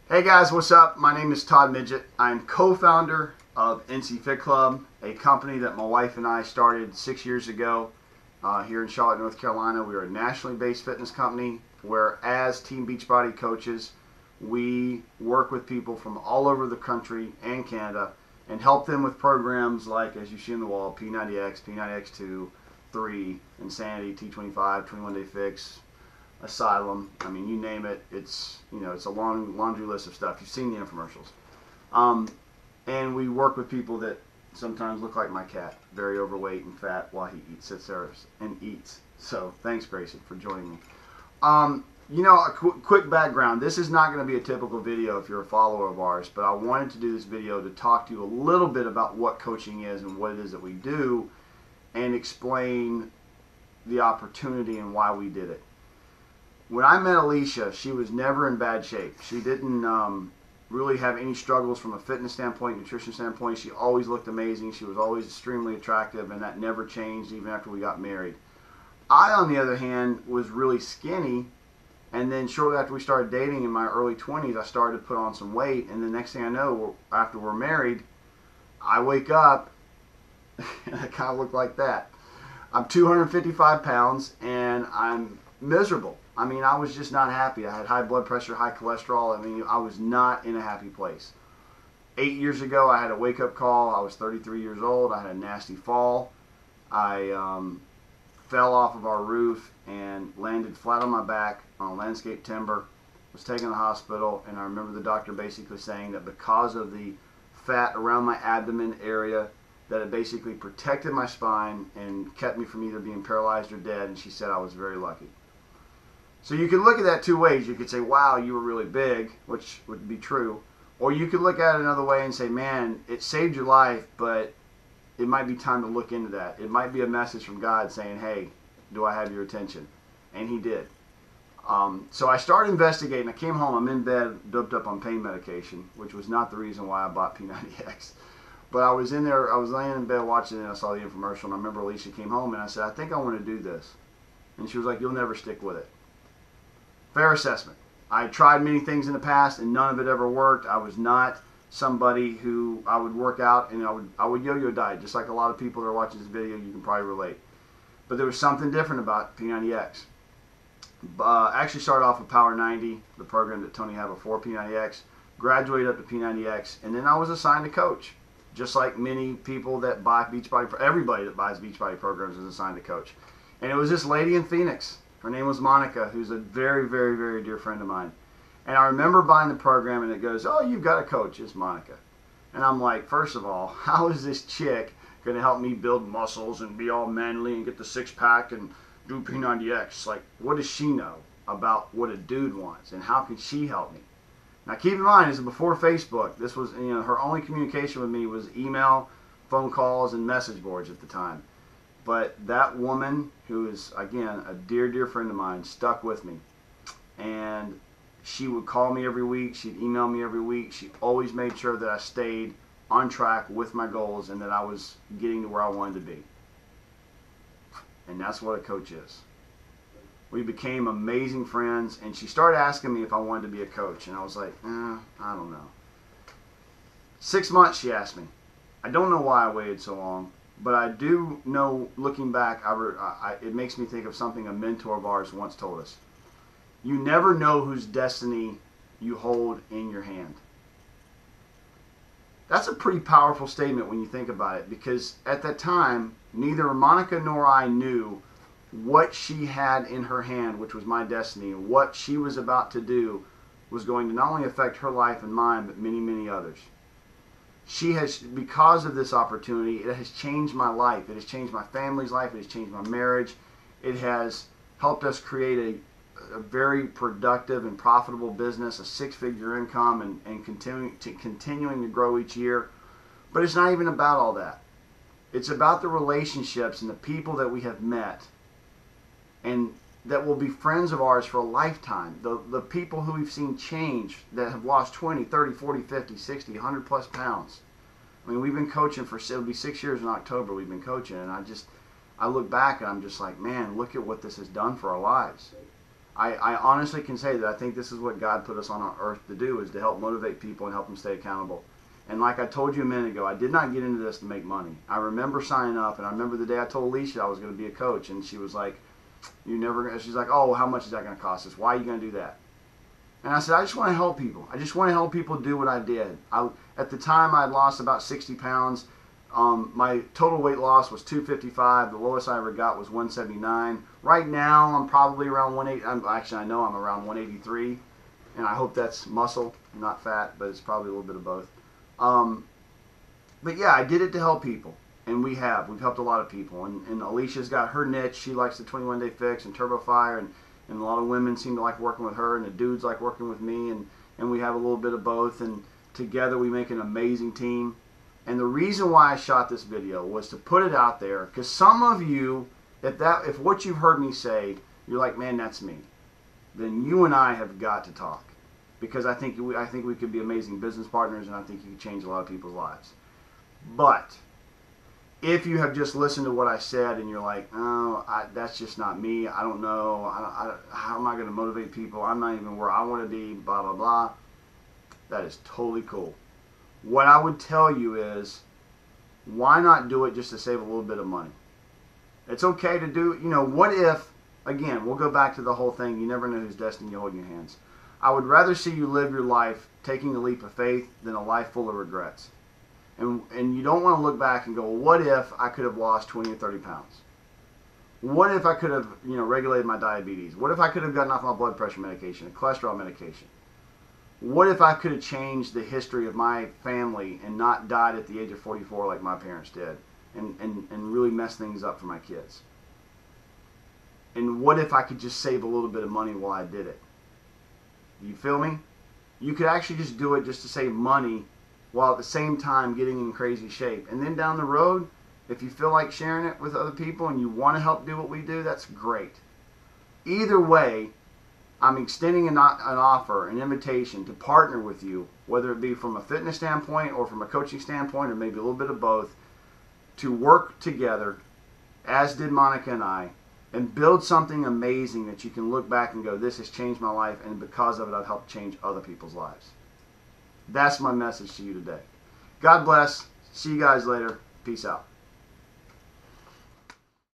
Hey guys, what's up? My name is Todd Midget. I'm co-founder of NC Fit Club, a company that my wife and I started 6 years ago here in Charlotte, North Carolina. We are a nationally based fitness company where, as Team Beachbody coaches, we work with people from all over the country and Canada and help them with programs like, as you see on the wall, P90X, P90X2, 3, Insanity, T25, 21 Day Fix, Asylum. I mean, you name it. It's it's a long laundry list of stuff. You've seen the infomercials. And we work with people that sometimes look like my cat, very overweight and fat while he sits there and eats. So thanks, Grayson, for joining me. A quick background. This is not going to be a typical video if you're a follower of ours, but I wanted to do this video to talk to you a little bit about what coaching is and what it is that we do, and explain the opportunity and why we did it. When I met Alicia, she was never in bad shape. She didn't really have any struggles from a fitness standpoint, nutrition standpoint. She always looked amazing. She was always extremely attractive, and that never changed even after we got married. I, on the other hand, was really skinny, and then shortly after we started dating in my early 20s, I started to put on some weight, and the next thing I know, after we're married, I wake up, and I kind of look like that. I'm 255 pounds, and I'm miserable. I mean, I was just not happy. I had high blood pressure, high cholesterol. I mean, I was not in a happy place. 8 years ago, I had a wake-up call. I was 33 years old. I had a nasty fall. I fell off of our roof and landed flat on my back on landscape timber. Was taken to the hospital, and I remember the doctor basically saying that because of the fat around my abdomen area, that it basically protected my spine and kept me from either being paralyzed or dead, and she said I was very lucky. So you can look at that two ways. You could say, wow, you were really big, which would be true. Or you could look at it another way and say, man, it saved your life, but it might be time to look into that. It might be a message from God saying, hey, do I have your attention? And he did. So I started investigating. I came home. I'm in bed, doped up on pain medication, which was not the reason why I bought P90X. But I was in there. I was laying in bed watching it, and I saw the infomercial. And I remember Alicia came home, and I said, I think I want to do this. And she was like, you'll never stick with it. Fair assessment. I tried many things in the past and none of it ever worked. I was not somebody who I would work out and I would yo-yo diet, just like a lot of people that are watching this video. You can probably relate. But there was something different about P90X. I actually started off with Power 90, the program that Tony had before P90X, graduated up to P90X, and then I was assigned a coach. Just like many people that buy Beachbody, everybody that buys Beachbody programs is assigned a coach. And it was this lady in Phoenix. Her name was Monica, who's a very, very, very dear friend of mine. And I remember buying the program, and it goes, oh, you've got a coach. It's Monica. And I'm like, first of all, how is this chick going to help me build muscles and be all manly and get the six-pack and do P90X? Like, what does she know about what a dude wants, and how can she help me? Now, keep in mind, this is before Facebook. This was, her only communication with me was email, phone calls, and message boards at the time. But that woman, who is, again, a dear, dear friend of mine, stuck with me. And she would call me every week. She'd email me every week. She always made sure that I stayed on track with my goals and that I was getting to where I wanted to be. And that's what a coach is. We became amazing friends, and she started asking me if I wanted to be a coach. And I was like, I don't know. 6 months, she asked me. I don't know why I waited so long. But I do know, looking back, it makes me think of something a mentor of ours once told us. You never know whose destiny you hold in your hand. That's a pretty powerful statement when you think about it, because at that time, neither Monica nor I knew what she had in her hand, which was my destiny, and what she was about to do was going to not only affect her life and mine, but many, many others. She has, because of this opportunity, it has changed my life. It has changed my family's life. It has changed my marriage. It has helped us create a very productive and profitable business, a six-figure income, and continuing to grow each year. But it's not even about all that. It's about the relationships and the people that we have met and that will be friends of ours for a lifetime. The people who we've seen change, that have lost 20, 30, 40, 50, 60, 100 plus pounds. I mean, we've been coaching for, it'll be 6 years in October we've been coaching, and I look back and I'm just like, man, look at what this has done for our lives. I honestly can say that I think this is what God put us on our earth to do, is to help motivate people and help them stay accountable. And like I told you a minute ago, I did not get into this to make money. I remember signing up, and I remember the day I told Alicia I was going to be a coach, and she was like, she's like, oh, how much is that going to cost us? Why are you going to do that? And I said, I just want to help people. I just want to help people do what I did. At the time, I had lost about 60 pounds. My total weight loss was 255. The lowest I ever got was 179. Right now, I'm probably around 180. Actually, I know I'm around 183, and I hope that's muscle, not fat, but it's probably a little bit of both. But yeah, I did it to help people, and we've helped a lot of people. And Alicia's got her niche. She likes the 21 Day Fix and Turbo Fire, and a lot of women seem to like working with her, and the dudes like working with me, and we have a little bit of both, and together we make an amazing team. And the reason why I shot this video was to put it out there, because some of you, if what you've heard me say, you're like, man, that's me, then you and I have got to talk, because I think we could be amazing business partners, and I think you could change a lot of people's lives. But if you have just listened to what I said and you're like, oh, that's just not me, I don't know, how am I going to motivate people, I'm not even where I want to be, blah, blah, blah, that is totally cool. What I would tell you is, why not do it just to save a little bit of money? It's okay to do, what if, again, we'll go back to the whole thing, you never know whose destiny you hold in your hands. I would rather see you live your life taking a leap of faith than a life full of regrets. And you don't want to look back and go, well, what if I could have lost 20 or 30 pounds? What if I could have, regulated my diabetes? What if I could have gotten off my blood pressure medication, cholesterol medication? What if I could have changed the history of my family and not died at the age of 44 like my parents did, and really messed things up for my kids? And what if I could just save a little bit of money while I did it? You feel me? You could actually just do it just to save money while at the same time getting in crazy shape. And then down the road, if you feel like sharing it with other people and you want to help do what we do, that's great. Either way, I'm extending an offer, an invitation to partner with you, whether it be from a fitness standpoint or from a coaching standpoint, or maybe a little bit of both, to work together, as did Monica and I, and build something amazing that you can look back and go, this has changed my life, and because of it, I've helped change other people's lives. That's my message to you today. God bless. See you guys later. Peace out.